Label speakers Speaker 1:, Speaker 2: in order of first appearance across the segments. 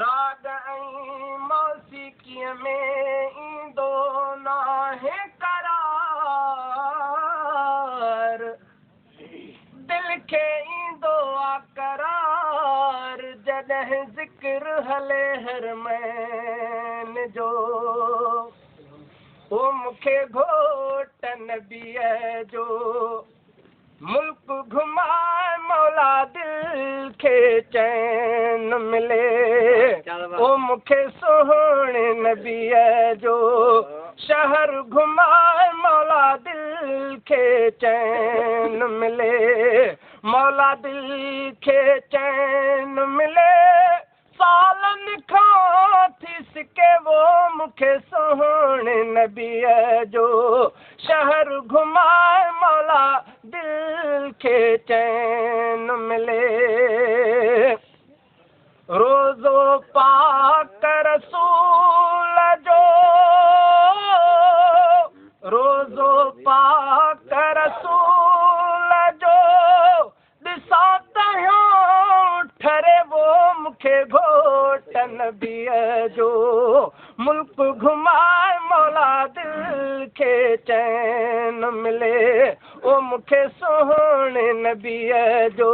Speaker 1: राग ऐं मौसीक़ीअ में ईंदो नाहे करार दिल खे ईंदो आहे करार जॾहिं ज़िक्र हले हरमैन जो ओ मूंखे घोट नबीअ जो मुल्क घुमाए मौला दिल खे चैन मिले ओ मूंखे सुहिणे नबीअ जो शहर घुमाए मौला दिल खे चैन मिले मौला दिल खे चैन मिले सालनि खां थी सके वो मूंखे सुहिणे नबीअ जो शहर घुमाए मौला दिल खे चैन मिले रोज़ो पाक रसूल जो रोज़ो पाक रसूल जो ॾिसां तहियों ठरे वो मूंखे घोट नबीअ जो मुल्क घुमाए मौला दिल खे चैन मिले ओ मूंखे सुहिणे नबीअ जो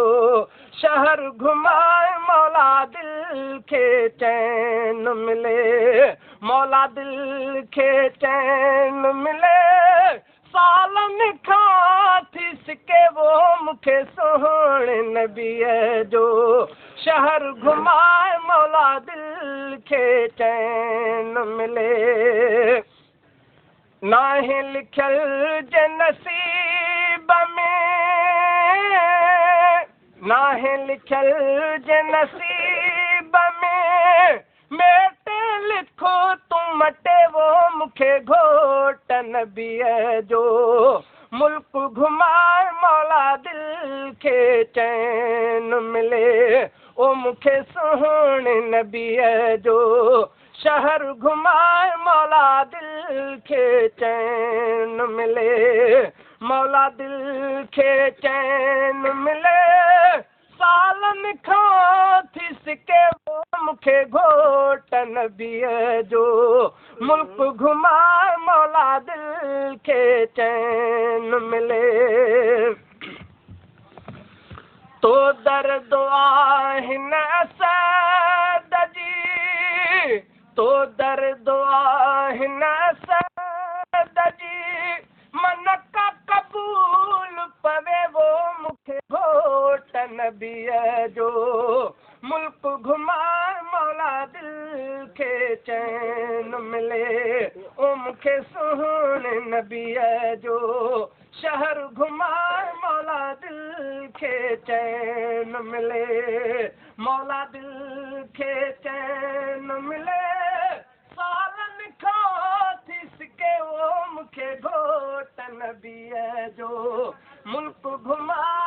Speaker 1: शहर घुमाए मौला दिल खे चैन मिले मौला दिल खे चैन मिले सालनि खां थी सके वो मूंखे सुहिणे नबीअ जो शहर घुमाए मौला दिल खे चैन मिले नाहे लिखियल जे नसीब में नाहे लिखियल जे नसीब में मेटे लिखो तूं मटे वो मूंखे घोट नबीअ जो मुल्क घुमाए मौला दिल खे चैन मिले ओ मूंखे सुहिणे नबीअ जो शहर घुमाए मौला दिल खे चैन मिले मौला दिल खे चैन मिले सालनि खां थी सके वो मूंखे घोट नबीअ जो मुल्क घुमाए मौला दिल खे चैन मिले तो दर्द आहिन असद जी तो दर्द आहिन असद जी मन का कबूल पवे वो मूंखे घोट नबीअ जो मुल्क घुमाए मौला दिल खे चैन मिले ओ मूंखे सुहिणे नबीअ जो शहर घुमाए मौला दिल खे चैन मिले मौला दिल खे चैन मिले सालनि खां थी सके वो मूंखे घोट नबीअ जो मुल्क घुमाए